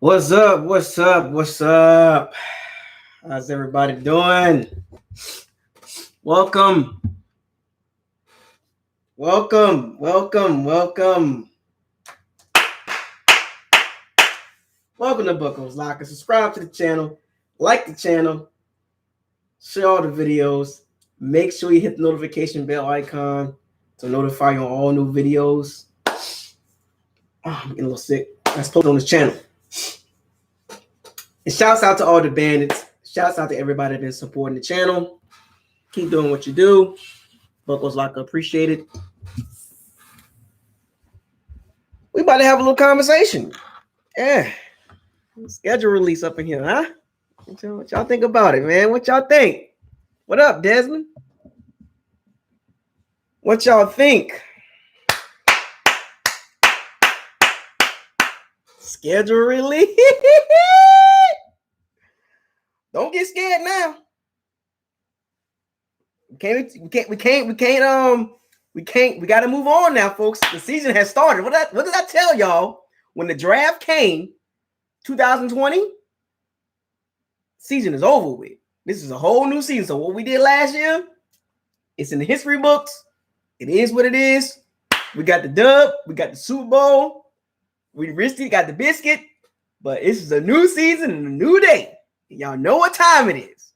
What's up? What's up? What's up? How's everybody doing? Welcome. Welcome. Welcome. Welcome. Welcome to BucosLocker. Subscribe to the channel. Like the channel. Share all the videos. Make sure you hit the notification bell icon to notify you on all new videos. I'm getting a little sick. That's posted on this channel. And shouts out to all the bandits. Shouts out to everybody that's been supporting the channel. Keep doing what you do. BucosLocker, appreciate it. We about to have a little conversation. Yeah. Schedule release up in here, huh? What y'all think about it, man? What y'all think? What up, Desmond? What y'all think? Schedule release. Don't get scared now. We gotta move on now, folks. The season has started. What did I tell y'all when the draft came? 2020 season is over with. This is a whole new season. So what we did last year, it's in the history books. It is what it is. We got the dub. We got the Super Bowl. We risked it, got the biscuit. But this is a new season and a new day. Y'all know what time it is.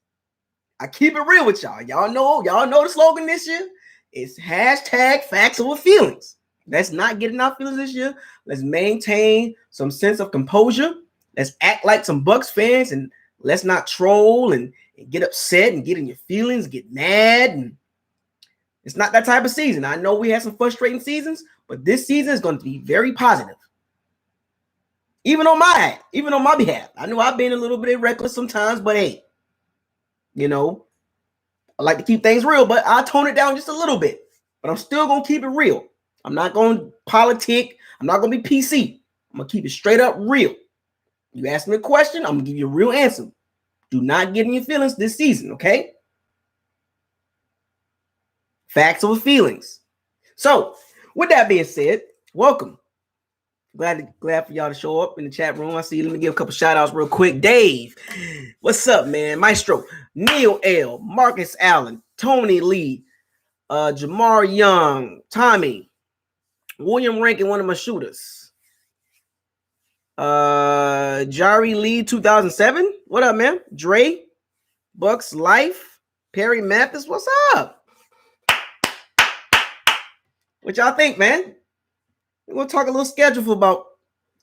I keep it real with y'all. Y'all know the slogan this year. It's hashtag facts over feelings. Let's not get in our feelings this year. Let's maintain some sense of composure. Let's act like some Bucs fans, and let's not troll and get upset and get in your feelings, get mad. And it's not that type of season. I know we had some frustrating seasons, but this season is going to be very positive. Even on my behalf. I know I've been a little bit reckless sometimes, but hey, I like to keep things real, but I'll tone it down just a little bit. But I'm still going to keep it real. I'm not going to politic. I'm not going to be PC. I'm going to keep it straight up real. You ask me a question, I'm going to give you a real answer. Do not get in your feelings this season, okay? Facts over feelings. So, with that being said, welcome. Glad for y'all to show up in the chat room. I see you. Let me give a couple shout outs real quick. Dave, what's up, man? Maestro, Neil L, Marcus Allen, Tony Lee, Jamar Young, Tommy, William Rankin, one of my shooters. Jari Lee 2007. What up, man? Dre, Bucs Life, Perry Mathis. What's up? What y'all think, man? We're gonna talk a little schedule for about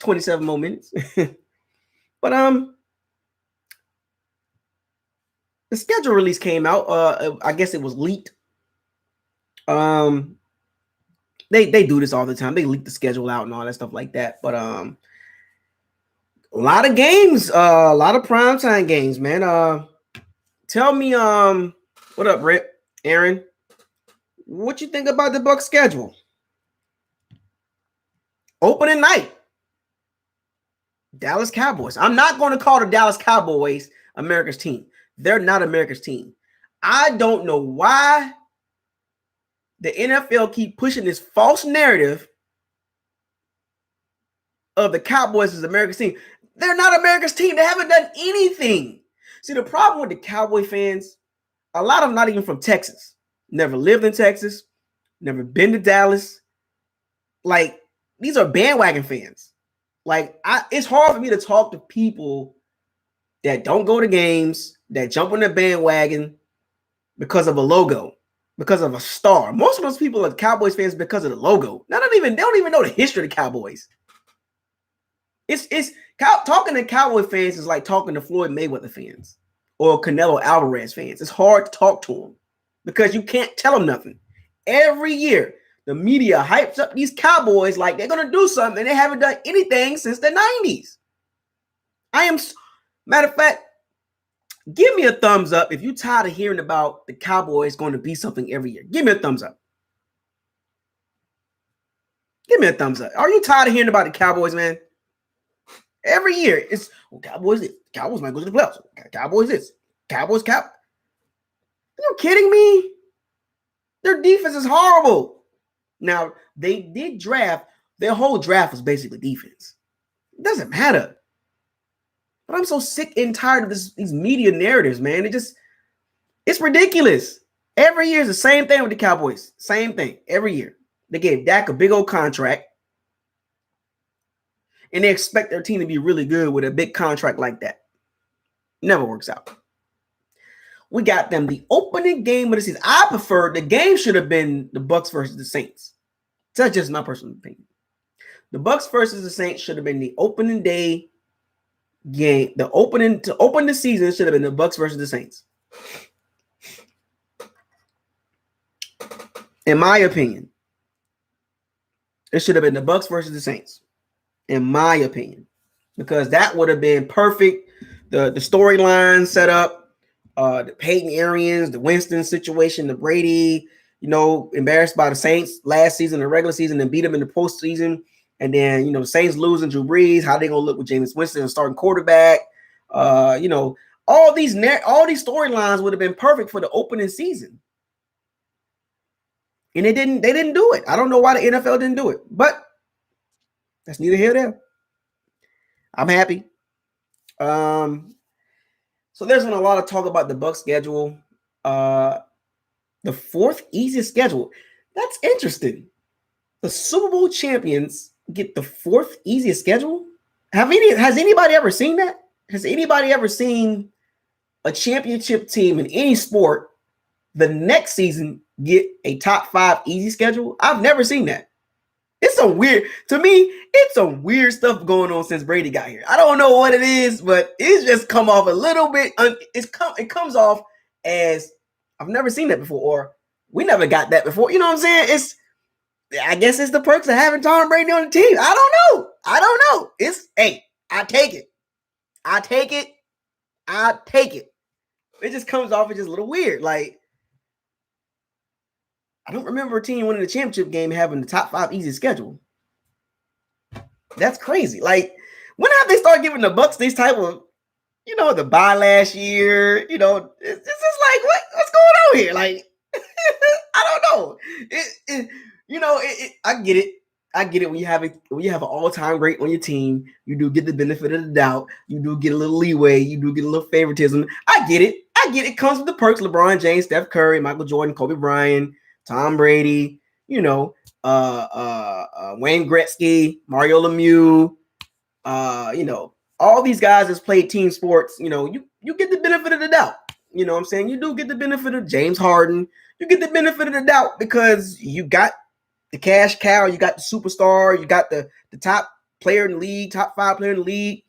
27 more minutes. But the schedule release came out. I guess it was leaked. They do this all the time. They leak the schedule out and all that stuff like that. But a lot of games, a lot of primetime games, man. Tell me, what up, Rip? Aaron, what you think about the Bucs schedule? Opening night, Dallas Cowboys. I'm not going to call the Dallas Cowboys America's team. They're not America's team. I don't know why the NFL keep pushing this false narrative of the Cowboys as America's team. They're not America's team. They haven't done anything. See, the problem with the Cowboy fans, a lot of them not even from Texas. Never lived in Texas. Never been to Dallas. Like, these are bandwagon fans. Like, it's hard for me to talk to people that don't go to games, that jump on the bandwagon because of a logo, because of a star. Most of those people are Cowboys fans because of the logo. They don't even know the history of the Cowboys. Talking to Cowboy fans is like talking to Floyd Mayweather fans or Canelo Alvarez fans. It's hard to talk to them because you can't tell them nothing. Every year, the media hypes up these Cowboys like they're going to do something, and they haven't done anything since the 90s. Matter of fact, give me a thumbs up if you're tired of hearing about the Cowboys going to be something every year. Give me a thumbs up. Give me a thumbs up. Are you tired of hearing about the Cowboys, man? Every year, it's Cowboys this. Cowboys might go to the playoffs. Cowboys this. Cowboys. Are you kidding me? Their defense is horrible. Now, they did draft. Their whole draft was basically defense. It doesn't matter. But I'm so sick and tired of these media narratives, man. It's ridiculous. Every year is the same thing with the Cowboys. Same thing every year. They gave Dak a big old contract, and they expect their team to be really good with a big contract like that. Never works out. We got them the opening game of the season. I prefer the game should have been the Bucs versus the Saints. That's just my personal opinion. The Bucs versus the Saints should have been the opening day game. To open the season should have been the Bucs versus the Saints. In my opinion, it should have been the Bucs versus the Saints. In my opinion, because that would have been perfect. The storyline set up. The Peyton Arians, the Winston situation, the Brady, embarrassed by the Saints last season, the regular season, and beat them in the postseason. And then, the Saints losing Drew Brees, how they going to look with Jameis Winston and starting quarterback. All these storylines would have been perfect for the opening season. And they didn't do it. I don't know why the NFL didn't do it, but that's neither here nor there. I'm happy. So there's been a lot of talk about the Bucs schedule. The fourth easiest schedule. That's interesting. The Super Bowl champions get the fourth easiest schedule. Has anybody ever seen that? Has anybody ever seen a championship team in any sport the next season get a top 5 easy schedule? I've never seen that. It's some weird stuff going on since Brady got here. I don't know what it is, but it's just come off a little bit. It comes off as I've never seen that before, or we never got that before. You know what I'm saying? I guess it's the perks of having Tom Brady on the team. I don't know. I take it. It just comes off as just a little weird. Like, I don't remember a team winning the championship game having the top 5 easy schedule. That's crazy. Like, when have they started giving the Bucs these type of, the bye last year? It's just like, what's going on here? Like, I don't know. I get it. I get it. When you have an all-time great on your team, you do get the benefit of the doubt. You do get a little leeway. You do get a little favoritism. I get it. It comes with the perks. LeBron James, Steph Curry, Michael Jordan, Kobe Bryant, Tom Brady, Wayne Gretzky, Mario Lemieux, all these guys that's played team sports, you get the benefit of the doubt. You know what I'm saying? You do get the benefit of James Harden. You get the benefit of the doubt because you got the cash cow, you got the superstar, you got the top player in the league, top 5 player in the league.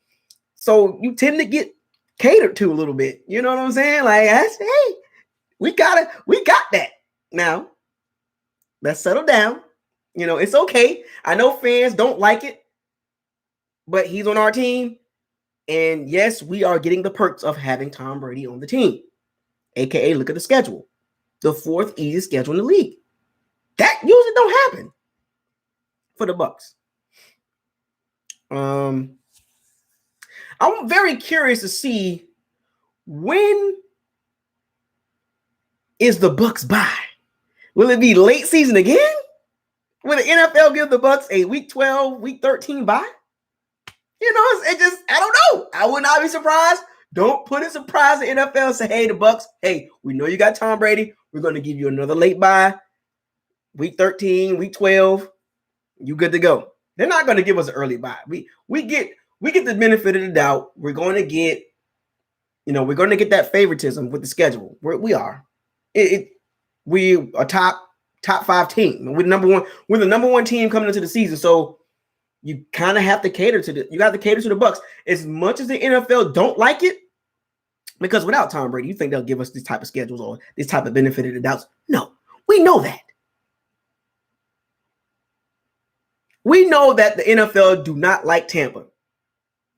So you tend to get catered to a little bit. You know what I'm saying? Like, hey, we got that. Now, let's settle down. It's okay. I know fans don't like it, but he's on our team. And yes, we are getting the perks of having Tom Brady on the team. AKA, look at the schedule. The 4th easiest schedule in the league. That usually don't happen for the Bucs. I'm very curious to see when is the Bucs bye. Will it be late season again? Will the NFL give the Bucs a week 12, week 13 bye? I don't know. I would not be surprised. Don't put a surprise in NFL and say, hey, the Bucs, hey, we know you got Tom Brady. We're going to give you another late bye. Week 13, week 12, you good to go. They're not going to give us an early bye. We get the benefit of the doubt. We're going to get, that favoritism with the schedule. We are. We a top 5 team. We're the number one team coming into the season. So you kind of have to cater to the Bucs. As much as the NFL don't like it, because without Tom Brady, you think they'll give us this type of schedules or this type of benefit of the doubts? No, we know that. We know that the NFL do not like Tampa.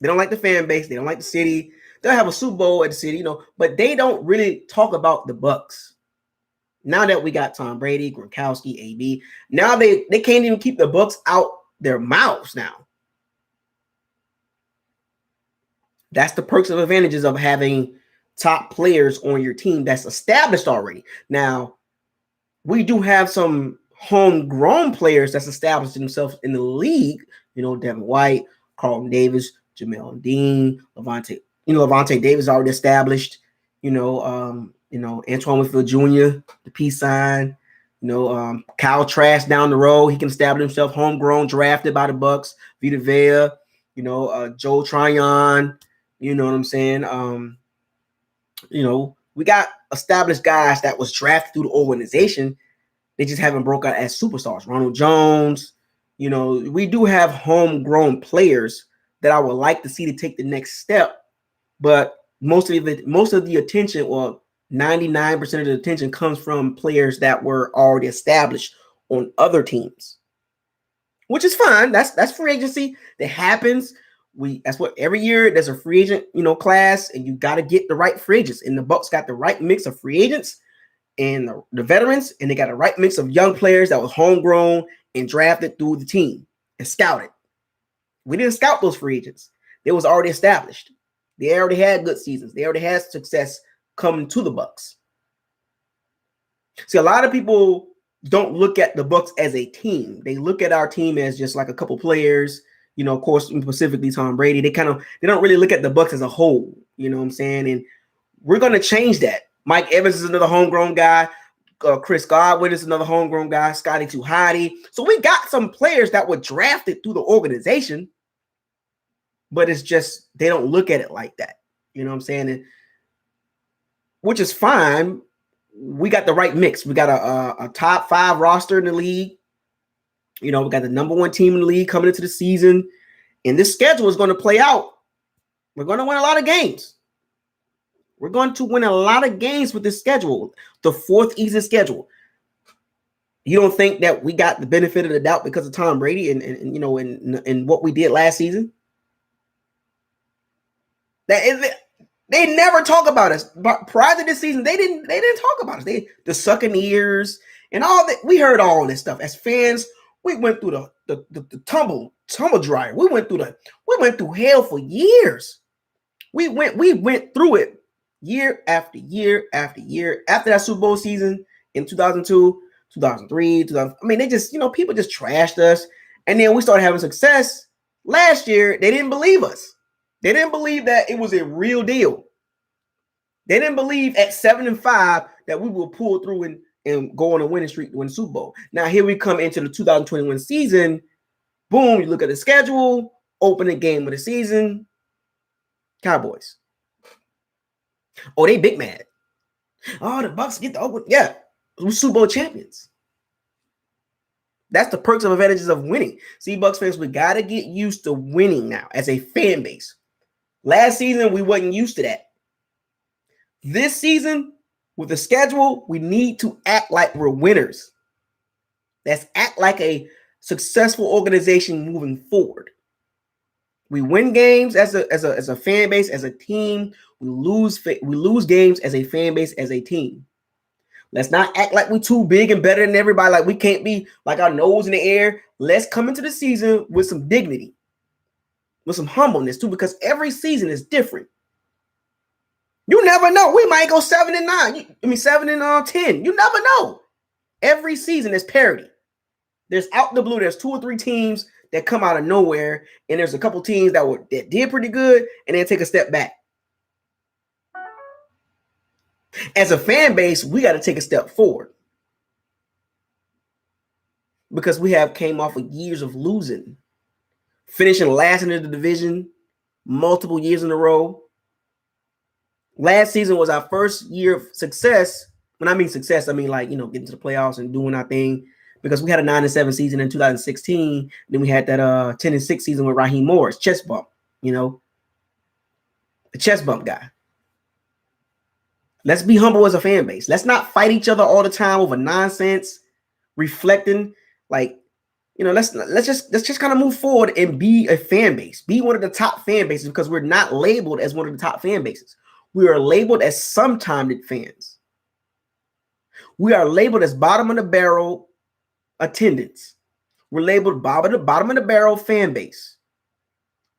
They don't like the fan base. They don't like the city. They'll have a Super Bowl at the city, but they don't really talk about the Bucs. Now that we got Tom Brady, Gronkowski, AB, now they can't even keep the Bucs out their mouths now. That's the perks and advantages of having top players on your team that's established already. Now, we do have some homegrown players that's established themselves in the league. Devin White, Carlton Davis, Jamel Dean, Lavonte. Lavonte Davis already established. Antoine Winfield Jr., the peace sign. Kyle Trask down the road. He can establish himself, homegrown, drafted by the Bucs. Vita, Joe Tryon. You know what I'm saying? We got established guys that was drafted through the organization. They just haven't broke out as superstars. Ronald Jones. We do have homegrown players that I would like to see to take the next step. But most of the attention, or 99% of the attention, comes from players that were already established on other teams, which is fine. That's free agency. That happens. That's what every year there's a free agent, class, and you got to get the right free agents. And the Bucs got the right mix of free agents and the veterans, and they got a right mix of young players that was homegrown and drafted through the team and scouted. We didn't scout those free agents. They was already established. They already had good seasons. They already had success coming to the Bucs. See, a lot of people don't look at the Bucs as a team. They look at our team as just like a couple players, of course, specifically Tom Brady. They don't really look at the Bucs as a whole, you know what I'm saying? And we're going to change that. Mike Evans is another homegrown guy. Chris Godwin is another homegrown guy. Scotty Tuhati. So we got some players that were drafted through the organization, but it's just they don't look at it like that. You know what I'm saying? And, which is fine. We got the right mix. We got a top 5 roster in the league. We got the number 1 team in the league coming into the season. And this schedule is going to play out. We're going to win a lot of games. We're going to win a lot of games with this schedule. The 4th easiest schedule. You don't think that we got the benefit of the doubt because of Tom Brady and what we did last season? They never talk about us. But prior to this season, they didn't talk about us. The sucking ears and all that. We heard all this stuff. As fans, we went through the tumble dryer. We went through hell for years. We went through it year after year after year. After that Super Bowl season in 2002, 2003, 2000. They just, people just trashed us. And then we started having success. Last year, they didn't believe us. They didn't believe that it was a real deal. They didn't believe at 7-5 that we will pull through and go on a winning streak to win the Super Bowl. Now, here we come into the 2021 season. Boom, you look at the schedule, opening game of the season, Cowboys. Oh, they big mad. Oh, the Bucs get the open. Yeah, we're Super Bowl champions. That's the perks and advantages of winning. See, Bucs fans, we got to get used to winning now as a fan base. Last season, we wasn't used to that. This season, with the schedule, we need to act like we're winners. Let's act like a successful organization moving forward. We win games as a fan base, as a team. We lose games as a fan base, as a team. Let's not act like we're too big and better than everybody, like we can't be like our nose in the air. Let's come into the season with some dignity, with some humbleness too, because every season is different. You never know. We might go 7-9. 7-10. You never know. Every season is parity. There's out the blue. There's 2 or 3 teams that come out of nowhere, and there's a couple teams that did pretty good and then take a step back. As a fan base, we got to take a step forward because we came off of years of losing, finishing last in the division multiple years in a row. Last season was our first year of success. When I mean success, I mean getting to the playoffs and doing our thing, because we had a 9-7 season in 2016. Then we had that 10-6 season with Raheem Morris, chest bump, the chest bump guy. Let's be humble as a fan base. Let's not fight each other all the time over nonsense, reflecting. Let's just kind of move forward and be a fan base. Be one of the top fan bases, because we're not labeled as one of the top fan bases. We are labeled as sometime fans. We are labeled as bottom of the barrel attendance. We're labeled bottom of the barrel fan base.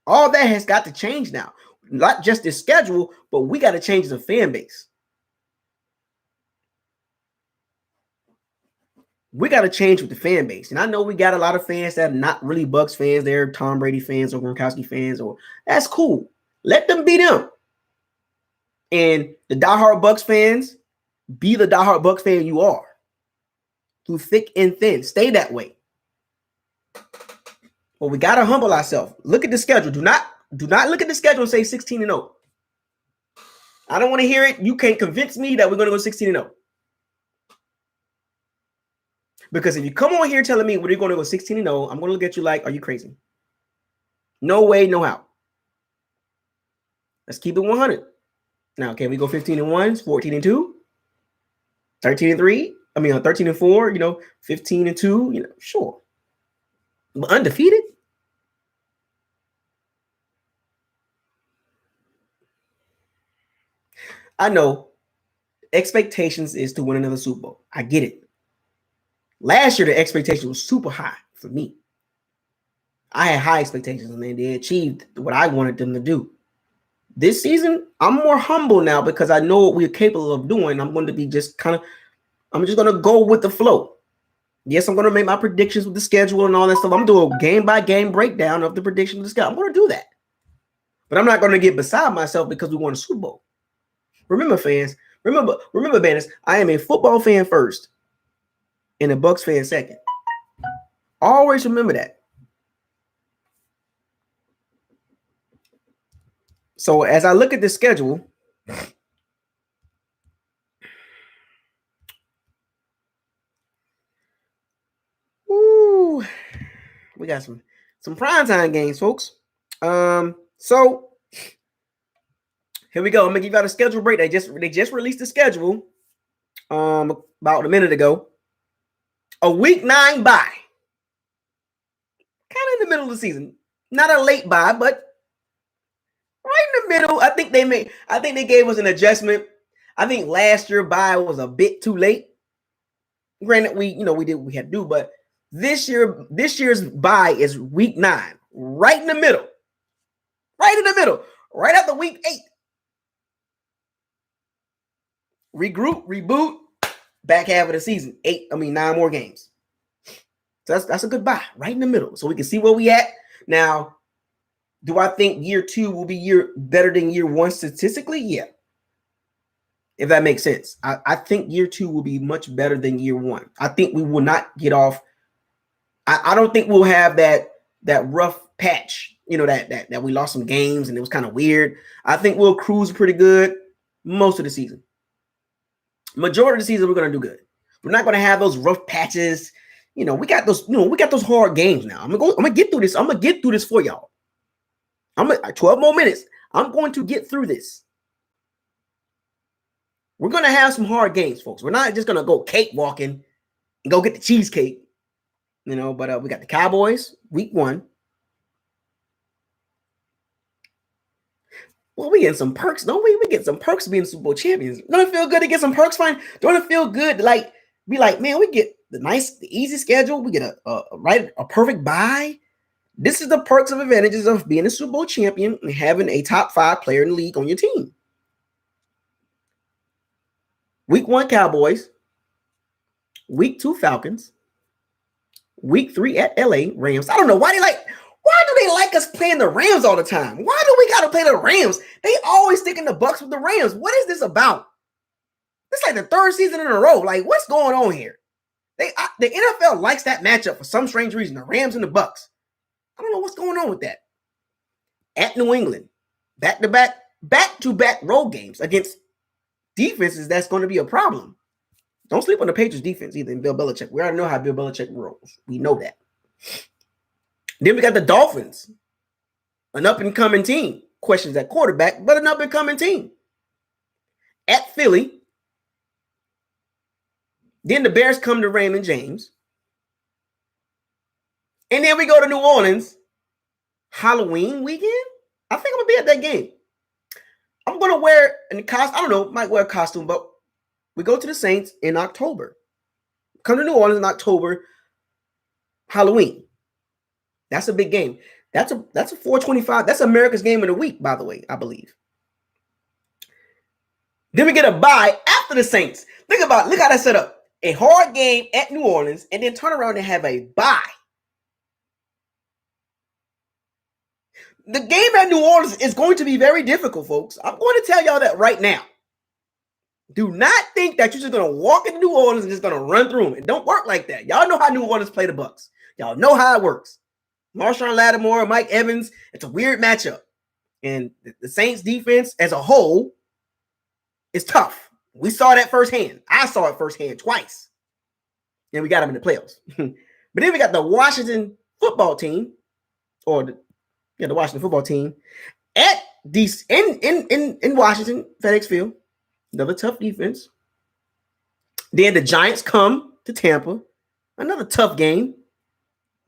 All that has got to change now. Not just the schedule, but we got to change as a fan base. We got to change with the fan base. And I know we got a lot of fans that are not really Bucs fans. They're Tom Brady fans or Gronkowski fans, or that's cool. Let them be them. And the diehard Bucs fans, be the diehard Bucs fan you are. Through thick and thin. Stay that way. But we got to humble ourselves. Look at the schedule. Do not look at the schedule and say 16-0. I don't want to hear it. You can't convince me that we're going to go 16-0. Because if you come on here telling me we're going to go 16-0, I'm going to look at you like, are you crazy? No way, no how. Let's keep it 100. Now, can we go 15-1, 14-2, 13-3? I mean, 13-4, 15-2, sure. But undefeated? I know expectations is to win another Super Bowl. I get it. Last year, the expectation was super high for me. I had high expectations, and they achieved what I wanted them to do. This season, I'm more humble now because I know what we're capable of doing. I'm going to be just going to go with the flow. Yes, I'm going to make my predictions with the schedule and all that stuff. I'm doing a game-by-game breakdown of the prediction of the schedule. I'm going to do that. But I'm not going to get beside myself because we won a Super Bowl. Remember, fans, remember, Banners, I am a football fan first and a Bucs fan second. Always remember that. So as I look at the schedule, we got some primetime games, folks. So here we go. I'm gonna give you a schedule break. They just released the schedule about a minute ago. A week 9 bye. Kind of in the middle of the season. Not a late bye, but right in the middle. I think they gave us an adjustment. I think last year bye was a bit too late. Granted, we did what we had to do, but this year's bye is week 9, right in the middle. Right in the middle. Right after week 8. Regroup, reboot, back half of the season. 9 more games. So that's a good bye, right in the middle. So we can see where we at. Now, do I think year 2 will be better than year 1 statistically? Yeah. If that makes sense. I think year 2 will be much better than year 1. I think we will not get off. I don't think we'll have that rough patch, that we lost some games and it was kind of weird. I think we'll cruise pretty good most of the season. Majority of the season, we're going to do good. We're not going to have those rough patches. We got those hard games now. I'm going to get through this. I'm going to get through this for y'all. 12 more minutes. I'm going to get through this. We're going to have some hard games, folks. We're not just going to go cakewalking and go get the cheesecake, but we got the Cowboys, week 1. Well, we getting some perks, don't we? We get some perks being Super Bowl champions. Don't it feel good to get some perks, fine? Don't it feel good to be like, man, we get the easy schedule. We get a perfect bye. This is the perks of advantages of being a Super Bowl champion and having a top 5 player in the league on your team. Week 1 Cowboys, week 2 Falcons, week 3 at LA Rams. I don't know why do they like us playing the Rams all the time? Why do we got to play the Rams? They always stick in the Bucs with the Rams. What is this about? It's like the 3rd season in a row. Like, what's going on here? The NFL likes that matchup for some strange reason, the Rams and the Bucs. I don't know what's going on with that. At New England, back-to-back road games against defenses, that's going to be a problem. Don't sleep on the Patriots defense either in Bill Belichick. We already know how Bill Belichick rolls. We know that. Then we got the Dolphins, an up-and-coming team. Questions at quarterback, but an up-and-coming team. At Philly. Then the Bears come to Raymond James. And then we go to New Orleans. Halloween weekend? I think I'm going to be at that game. I'm going to wear might wear a costume, but we go to the Saints in October. Come to New Orleans in October. Halloween. That's a big game. That's a 425. That's America's game of the week, by the way, I believe. Then we get a bye after the Saints. Look how that's set up. A hard game at New Orleans, and then turn around and have a bye. The game at New Orleans is going to be very difficult, folks. I'm going to tell y'all that right now. Do not think that you're just going to walk into New Orleans and just going to run through them. It don't work like that. Y'all know how New Orleans play the Bucs. Y'all know how it works. Marshawn Lattimore, Mike Evans, it's a weird matchup. And the Saints defense as a whole is tough. We saw that firsthand. I saw it firsthand twice. And we got them in the playoffs. But then we got the Washington football team, or the Washington football team at in Washington, FedEx Field. Another tough defense. Then the Giants come to Tampa. Another tough game.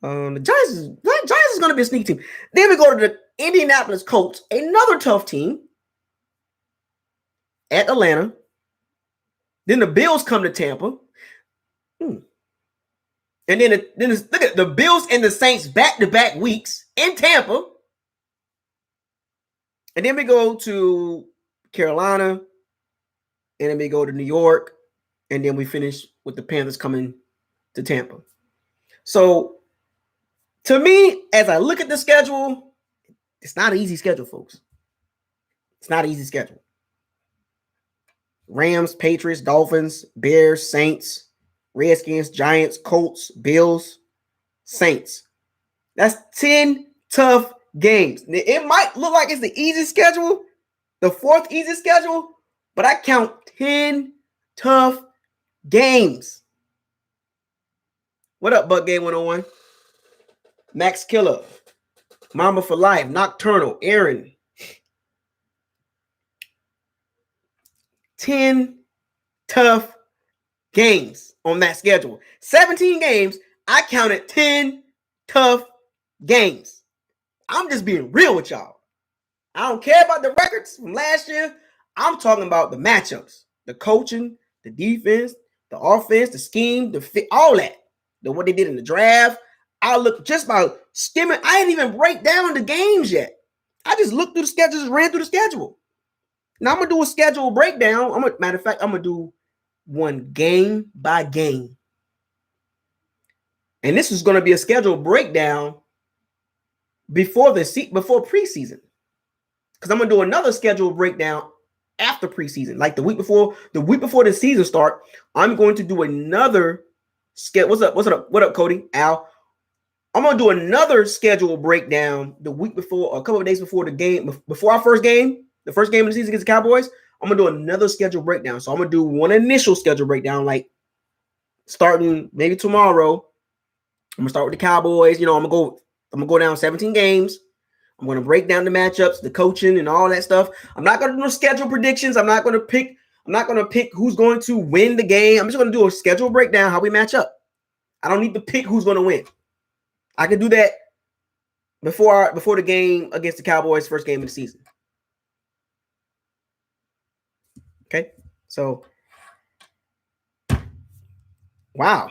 The Giants is going to be a sneaky team. Then we go to the Indianapolis Colts, another tough team at Atlanta. Then the Bills come to Tampa. And then look at the Bills and the Saints back-to-back weeks in Tampa. And then we go to Carolina. And then we go to New York. And then we finish with the Panthers coming to Tampa. So, to me, as I look at the schedule, it's not an easy schedule, folks. It's not an easy schedule. Rams, Patriots, Dolphins, Bears, Saints, Redskins, Giants, Colts, Bills, Saints. That's 10 tough games. It might look like it's the easiest schedule, the fourth easiest schedule, but I count 10 tough games. What up, Buck Game 101? Max Killer, Mama for Life, Nocturnal, Aaron. 10 tough games on that schedule. 17 games. I counted 10 tough games. I'm just being real with y'all. I don't care about the records from last year. I'm talking about the matchups, the coaching, the defense, the offense, the scheme, the fit, all that. What they did in the draft. I look just by skimming. I didn't even break down the games yet. I just looked through the schedule, just ran through the schedule. Now I'm gonna do a schedule breakdown. Matter of fact, I'm gonna do one game by game. And this is gonna be a schedule breakdown before preseason. Because I'm gonna do another schedule breakdown after preseason, like the week before the season start. I'm going to do another schedule. What up, Cody? Al. I'm gonna do another schedule breakdown the week before, a couple of days before the game, before our first game, the first game of the season against the Cowboys. I'm gonna do another schedule breakdown. So I'm gonna do one initial schedule breakdown, like starting maybe tomorrow. I'm gonna start with the Cowboys. I'm gonna go down 17 games. I'm gonna break down the matchups, the coaching, and all that stuff. I'm not gonna do no schedule predictions. I'm not gonna pick who's going to win the game. I'm just gonna do a schedule breakdown, how we match up. I don't need to pick who's gonna win. I can do that before the game against the Cowboys, first game of the season. Okay, so wow,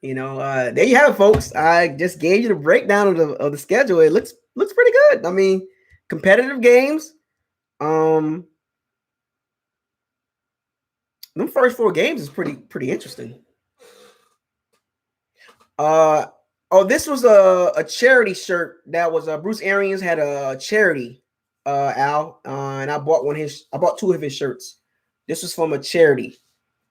there you have it, folks. I just gave you the breakdown of the schedule. It looks pretty good. I mean, competitive games. Them first 4 games is pretty interesting. This was a charity shirt that was Bruce Arians had a charity, Al, and I bought 2 of his shirts. This was from a charity.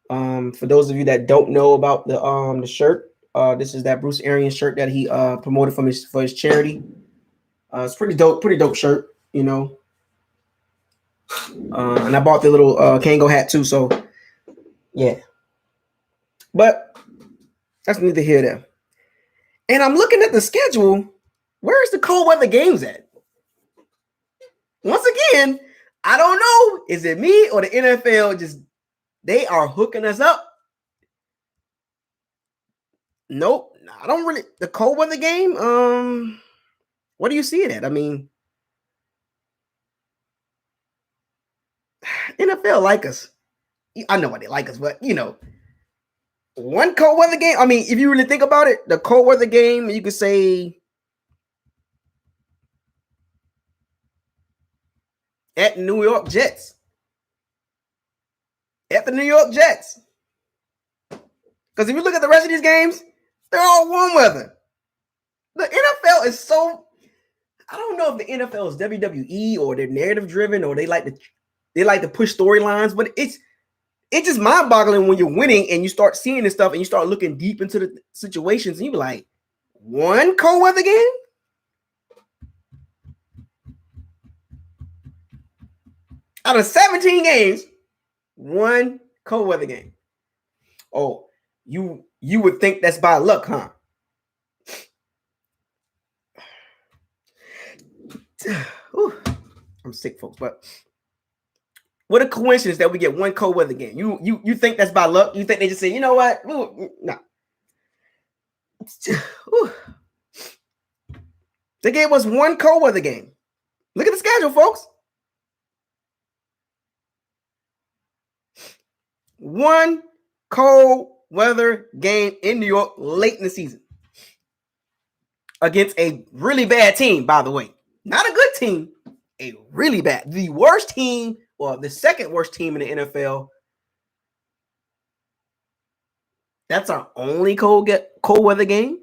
For those of you that don't know about the shirt, this is that Bruce Arians shirt that he promoted for his charity. It's pretty dope shirt, and I bought the little Kango hat too. So yeah, but that's neither here nor there. And I'm looking at the schedule. Where's the cold weather games at? Once again, I don't know. Is it me or the NFL? They are hooking us up. Nope. I don't really. The cold weather game. What do you see it at? I mean, NFL like us. I know why they like us, but one cold weather game. I mean, if you really think about it, the cold weather game, you could say at New York Jets. At the New York Jets. Because if you look at the rest of these games, they're all warm weather. The NFL is so, I don't know if the NFL is WWE or they're narrative driven or they like to push storylines, but it's just mind-boggling when you're winning and you start seeing this stuff and you start looking deep into the situations and you be like, one cold weather game? Out of 17 games, one cold weather game. Oh, you would think that's by luck, huh? I'm sick, folks, but what a coincidence that we get one cold weather game. You think that's by luck? You think they just say, you know what? No. They gave us one cold weather game. Look at the schedule, folks. One cold weather game in New York late in the season against a really bad team, by the way. Not a good team, a really bad. The worst team, or the second worst team in the NFL. That's our only cold weather game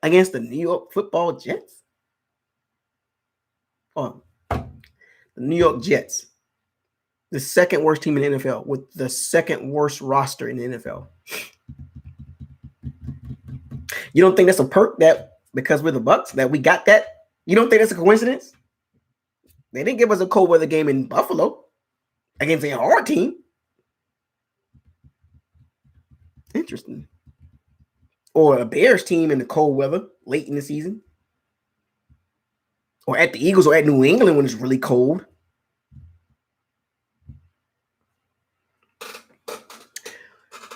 against the New York Football Jets. Oh, the New York Jets. The second worst team in the NFL with the second worst roster in the NFL. You don't think that's a perk that because we're the Bucs that we got that? You don't think that's a coincidence? They didn't give us a cold weather game in Buffalo against a hard team. Interesting. Or a Bears team in the cold weather late in the season. Or at the Eagles or at New England when it's really cold.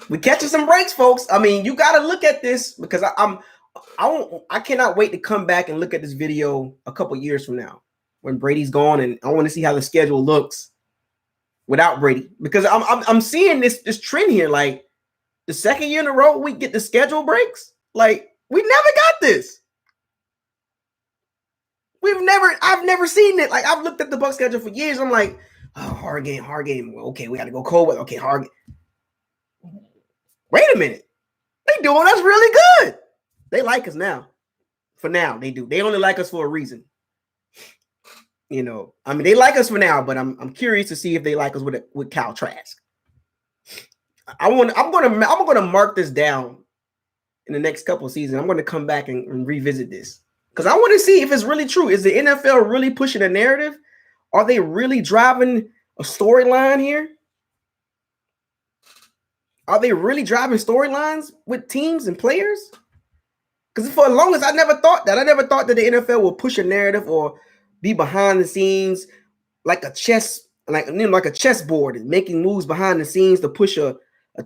We catching some breaks, folks. I mean, you got to look at this because I cannot wait to come back and look at this video a couple years from now when Brady's gone, and I want to see how the schedule looks without Brady because I'm seeing this trend here. Like the second year in a row, we get the schedule breaks. Like we never got this. I've never seen it. Like I've looked at the Bucs schedule for years. I'm like, oh, hard game. Okay, we got to go cold weather. Okay, hard game. Wait a minute. They doing us really good. They like us now. For now, they do. They only like us for a reason. You know, I mean, they like us for now, but I'm curious to see if they like us with Kyle Trask. I'm gonna mark this down in the next couple of seasons. I'm going to come back and revisit this because I want to see if it's really true. Is the NFL really pushing a narrative? Are they really driving a storyline here? Are they really driving storylines with teams and players? Because for as long as I never thought that the NFL will push a narrative or be behind the scenes like a chessboard and making moves behind the scenes to push a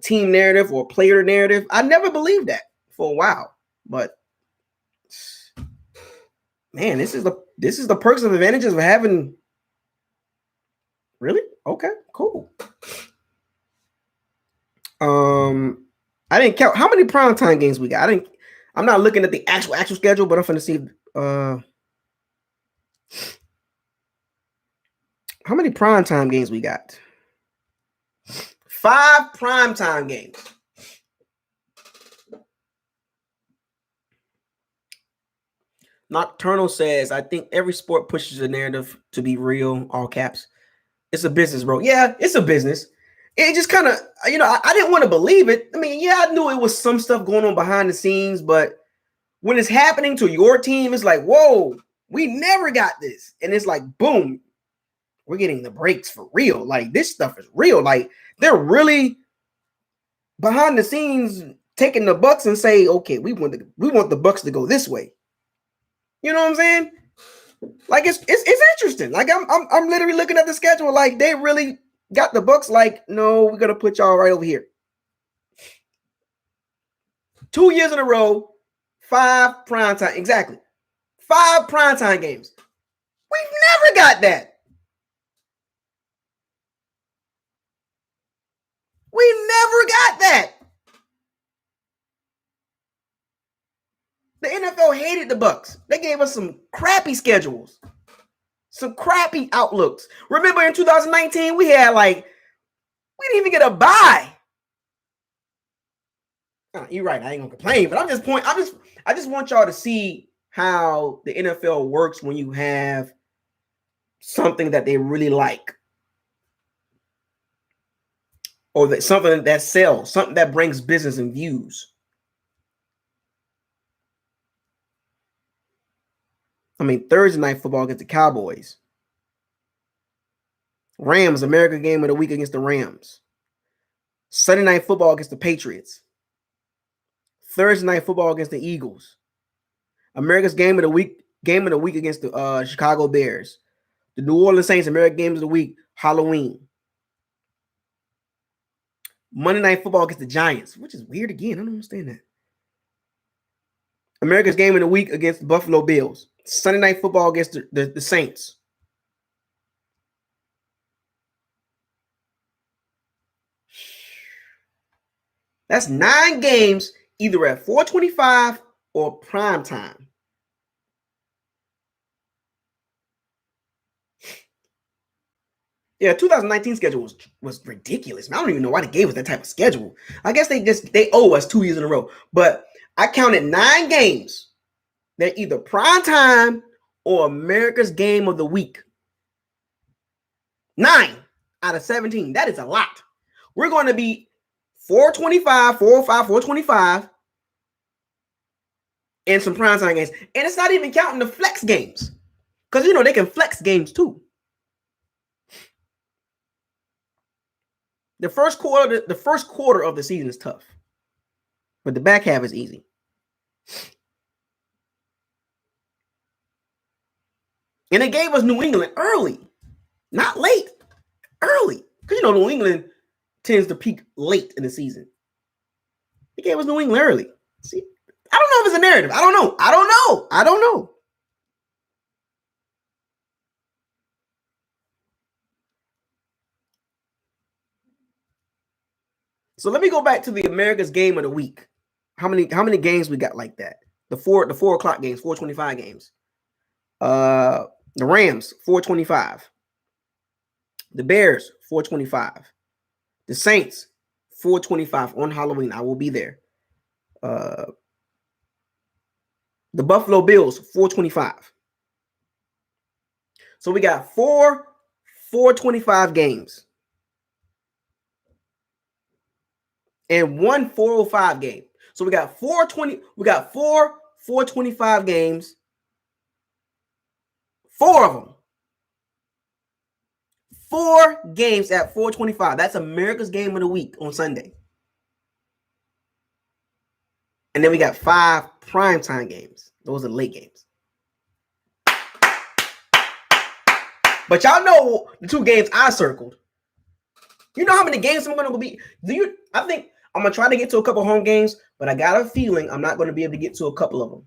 team narrative or a player narrative. I never believed that for a while, but man, this is the perks and advantages of having. Really? Okay, cool. I didn't count how many primetime games we got. I'm not looking at the actual schedule, but I'm going to see how many primetime games we got. 5 primetime games. Nocturnal says, I think every sport pushes a narrative to be real, all caps. It's a business, bro. Yeah, it's a business. It just kind of, I didn't want to believe it. I mean, yeah, I knew it was some stuff going on behind the scenes, but when it's happening to your team, it's like, whoa, we never got this. And it's like, boom, we're getting the breaks for real. Like, this stuff is real. Like, they're really behind the scenes taking the Bucs and say, okay, we want the Bucs to go this way. You know what I'm saying? Like, it's interesting. Like, I'm literally looking at the schedule. Like, they really got the Bucs like, no, we're going to put y'all right over here. 2 years in a row, 5 primetime. Exactly. 5 primetime games. We've never got that. We never got that. The NFL hated the Bucs. They gave us some crappy schedules. Some crappy outlooks. Remember in 2019, we didn't even get a bye. You're right. I ain't gonna complain, but I just want y'all to see how the NFL works when you have something that they really like, or that something that sells, something that brings business and views. I mean, Thursday night football against the Cowboys. Rams, America game of the week against the Rams. Sunday night football against the Patriots. Thursday night football against the Eagles. America's game of the week against the Chicago Bears. The New Orleans Saints, American games of the week, Halloween. Monday night football against the Giants, which is weird again. I don't understand that. America's game of the week against the Buffalo Bills. Sunday night football against the Saints. That's 9 games either at 425 or prime time. Yeah, 2019 schedule was ridiculous. I don't even know why they gave us that type of schedule. I guess they owe us 2 years in a row. But I counted 9 games that either prime time or America's game of the week. 9 out of 17. That is a lot. We're going to be 425, 405, 425, and some primetime games. And it's not even counting the flex games. Because, they can flex games too. The first quarter of the season is tough. But the back half is easy. And it gave us New England early. Not late. Early. Because, New England tends to peak late in the season. It gave us New England early. See, I don't know if it's a narrative. I don't know. So let me go back to the America's game of the week. How many games we got like that? The 4 o'clock games, 425 games. The Rams, 425. The Bears, 425. The Saints, 425 on Halloween. I will be there. The Buffalo Bills, 425. So we got 425 games. And 1 405 game. So we got 425 games. 4 of them. 4 games at 425. That's America's game of the week on Sunday. And then we got 5 primetime games. Those are late games. But y'all know the 2 games I circled. You know how many games I'm going to be? I think I'm going to try to get to a couple home games, but I got a feeling I'm not going to be able to get to a couple of them.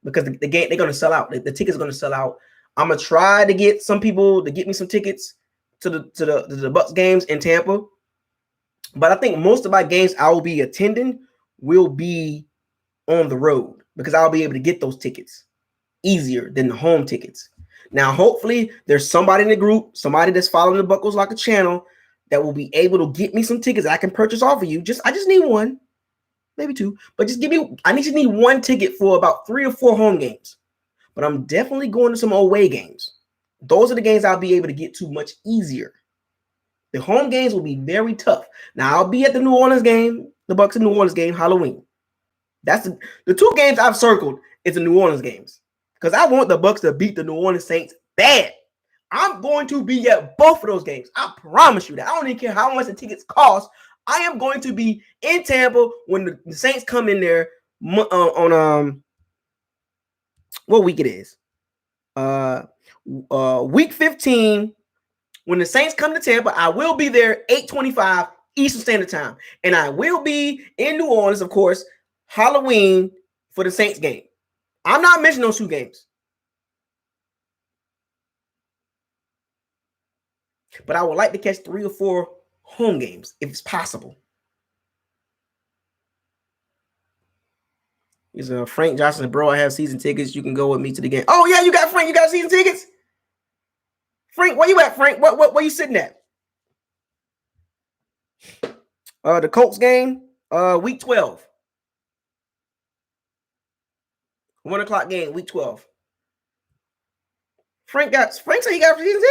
Because the game, they're going to sell out. The tickets are going to sell out. I'm going to try to get some people to get me some tickets to the Bucs games in Tampa. But I think most of my games I will be attending will be on the road because I'll be able to get those tickets easier than the home tickets. Now, hopefully, there's somebody in the group, somebody that's following the BucosLocker channel that will be able to get me some tickets that I can purchase off of you. I just need 1, maybe 2, but just I need 1 ticket for about 3 or 4 home games. But I'm definitely going to some away games. Those are the games I'll be able to get to much easier. The home games will be very tough. Now, I'll be at the New Orleans game, the Bucs and New Orleans game, Halloween. That's the 2 games I've circled is the New Orleans games. Because I want the Bucs to beat the New Orleans Saints bad. I'm going to be at both of those games. I promise you that. I don't even care how much the tickets cost. I am going to be in Tampa when the Saints come in there on what week it is. Week 15. When the Saints come to Tampa, I will be there 8:25 Eastern Standard Time. And I will be in New Orleans, of course, Halloween for the Saints game. I'm not missing those 2 games. But I would like to catch 3 or 4 home games if it's possible. He's Frank Johnson, bro. I have season tickets. You can go with me to the game. Oh, yeah, you got Frank. You got season tickets? Frank, where you at, Frank? Where you sitting at? The Colts game, week 12. 1 o'clock game, week 12. Frank said he got season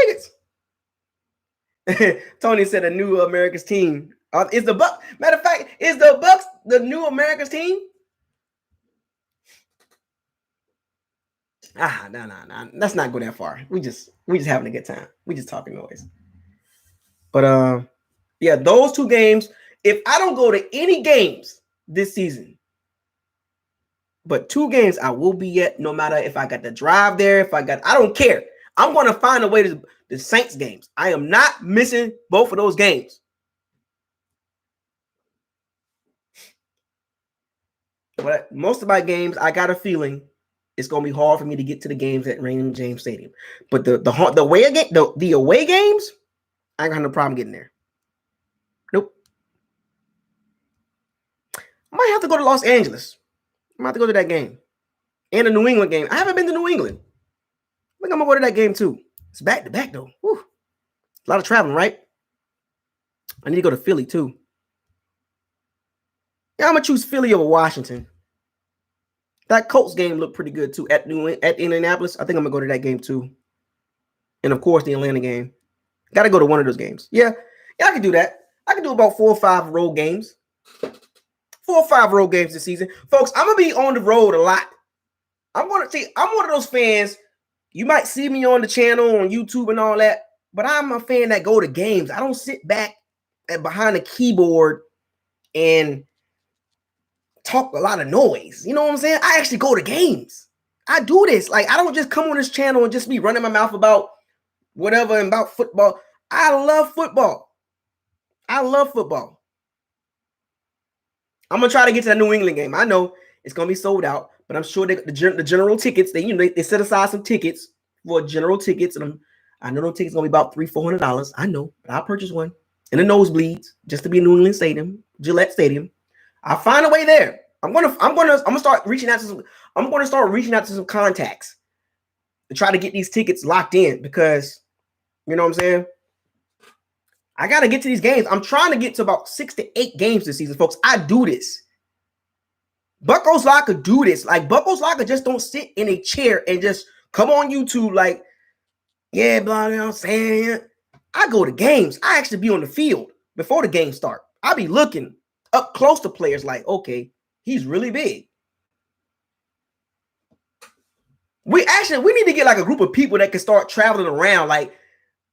tickets. Tony said a new America's team. Is the Bucs, matter of fact, is the Bucs the new America's team? No. Let's not go that far. We just having a good time. We just talking noise. But yeah, those 2 games. If I don't go to any games this season, but 2 games I will be at, no matter if I got to drive there, I don't care. I'm going to find a way to the Saints games. I am not missing both of those games. But most of my games, I got a feeling it's going to be hard for me to get to the games at Raymond James Stadium. But the away games, I ain't got no problem getting there. Nope. I might have to go to Los Angeles. I might have to go to that game. And a New England game. I haven't been to New England. I think I'm going to go to that game too. It's back to back though. Whew. A lot of traveling, right? I need to go to Philly too. Yeah, I'm going to choose Philly over Washington. That Colts game looked pretty good too at Indianapolis. I think I'm going to go to that game too. And of course, the Atlanta game. Got to go to one of those games. Yeah, I can do that. I can do about 4 or 5 road games. 4 or 5 road games this season. Folks, I'm going to be on the road a lot. I'm one of those fans. You might see me on the channel, on YouTube and all that, but I'm a fan that go to games. I don't sit back and behind the keyboard and talk a lot of noise. You know what I'm saying? I actually go to games. I do this. Like, I don't just come on this channel and just be running my mouth about whatever and about football. I love football. I'm going to try to get to the New England game. I know it's going to be sold out, but I'm sure the general tickets, they set aside some tickets for general tickets. And I know those tickets going to be about $300-$400. I know, but I'll purchase one in the nosebleeds just to be in New England Stadium, Gillette Stadium. I'll find a way there. I'm gonna start reaching out to some contacts to try to get these tickets locked in, because you know what I'm saying? I got to get to these games. I'm trying to get to about 6 to 8 games this season, folks. I do this. BucosLocker do this. Like, BucosLocker just don't sit in a chair and just come on YouTube like, yeah, blah, you know what I'm saying? I go to games. I actually be on the field before the game start. I be looking up close to players like, okay, he's really big. We need to get like a group of people that can start traveling around. Like,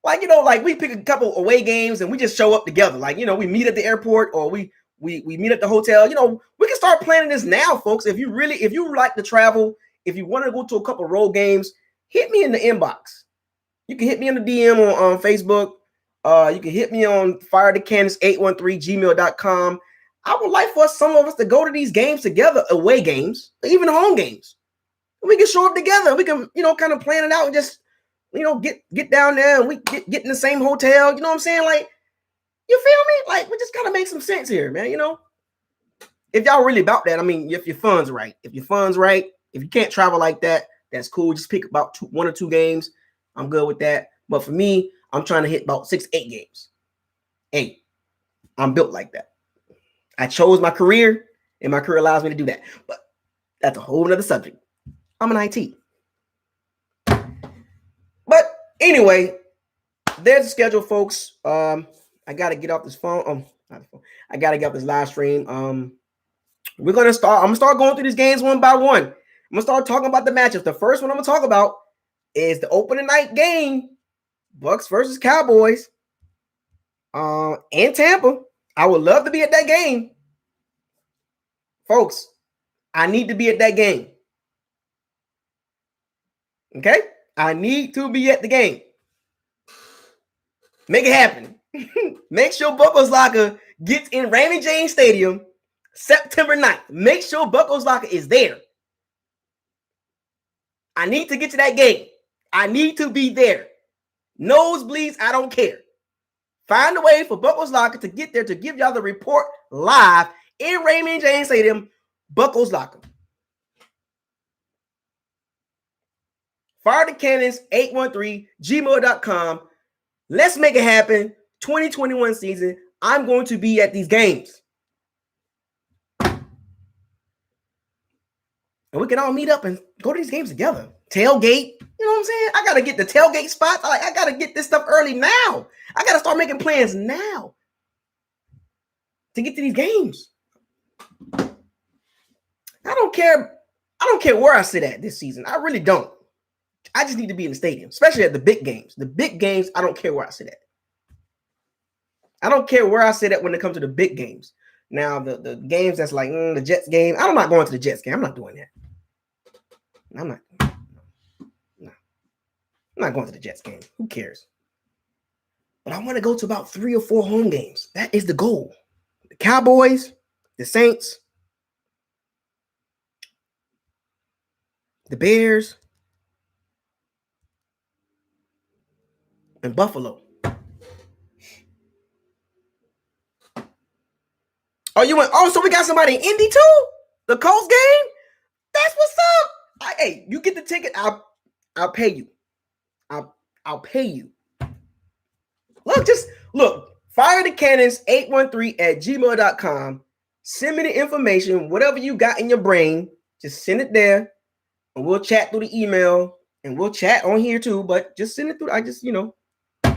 we pick a couple away games and we just show up together. Like, we meet at the airport or we meet at the hotel. We can start planning this now, folks. If you like to travel, if you want to go to a couple road games, hit me in the inbox. You can hit me in the DM on Facebook. You can hit me on firethecannons813gmail.com. I would like for some of us to go to these games together, away games, even home games. We can show up together. We can, kind of plan it out and just, get down there and we get in the same hotel. You know what I'm saying? Like, you feel me? Like, we just gotta make some sense here, man. If y'all really about that, I mean, if your funds right, if you can't travel like that, that's cool. Just pick about 1 or 2 games. I'm good with that. But for me, I'm trying to hit about 6, 8 games. 8. I'm built like that. I chose my career, and my career allows me to do that. But that's a whole nother subject. I'm an IT. But anyway, there's the schedule, folks. I got to get off this phone. I got to get off this live stream. I'm going to start going through these games one by one. I'm going to start talking about the matchups. The first one I'm going to talk about is the opening night game, Bucs versus Cowboys in Tampa. I would love to be at that game. Folks, I need to be at that game. Okay? I need to be at the game. Make it happen. Make sure BucosLocker gets in Raymond James Stadium September 9th. Make sure BucosLocker is there. I need to get to that game. I need to be there. Nosebleeds, I don't care. Find a way for BucosLocker to get there to give y'all the report live in Raymond James Stadium, BucosLocker. firethecannons813gmail.com. Let's make it happen. 2021 season. I'm going to be at these games. And we can all meet up and go to these games together. Tailgate. You know what I'm saying? I got to get the tailgate spots. I got to get this stuff early now. I got to start making plans now to get to these games. I don't care. I don't care where I sit at this season. I really don't. I just need to be in the stadium, especially at the big games. The big games, I don't care where I sit at. I don't care where I sit at when it comes to the big games. Now, the games that's like the Jets game, I'm not going to the Jets game. I'm not doing that. I'm not going to the Jets game. Who cares? But I want to go to about 3 or 4 home games. That is the goal. The Cowboys, the Saints, the Bears, and Buffalo. Oh, you went. Oh, so we got somebody in Indy too? The Colts game? That's what's up. Hey, you get the ticket. I'll pay you. I'll pay you. Look. Fire the Cannons 813@gmail.com. Send me the information, whatever you got in your brain. Just send it there, and we'll chat through the email, and we'll chat on here too. But just send it through.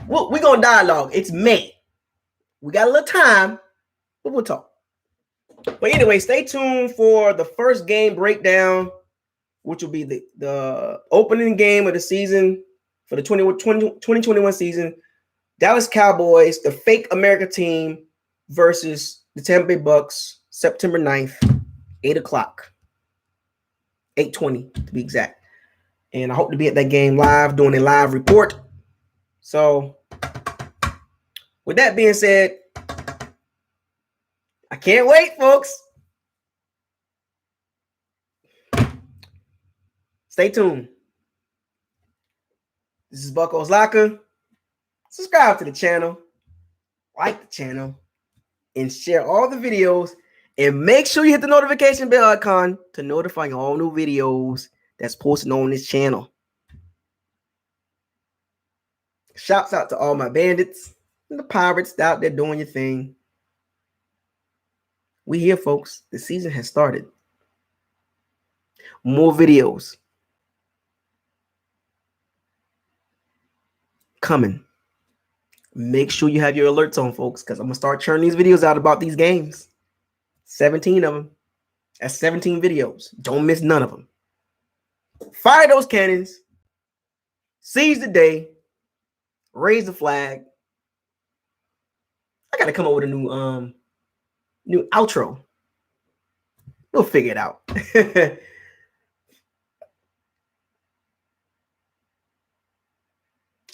We're gonna dialogue. It's May. We got a little time, but we'll talk. But anyway, stay tuned for the first game breakdown, which will be the opening game of the season for the 2021 season. Dallas Cowboys, the fake America team versus the Tampa Bay Bucs, September 9th, 8 o'clock, 8:20 to be exact. And I hope to be at that game live, doing a live report. So with that being said, I can't wait, folks. Stay tuned. This is BucosLocker. Subscribe to the channel, like the channel, and share all the videos. And make sure you hit the notification bell icon to notify you all new videos that's posted on this channel. Shouts out to all my bandits and the pirates out there doing your thing. We here, folks. The season has started. More videos coming. Make sure you have your alerts on, folks, because I'm going to start churning these videos out about these games. 17 of them. That's 17 videos. Don't miss none of them. Fire those cannons. Seize the day. Raise the flag. I got to come up with a new outro. We'll figure it out.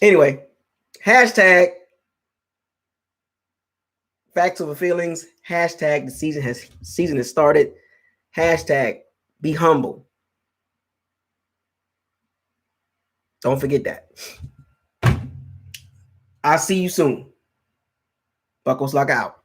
Anyway, hashtag facts over feelings. Hashtag the season has started. Hashtag be humble. Don't forget that. I'll see you soon. BucosLocker out.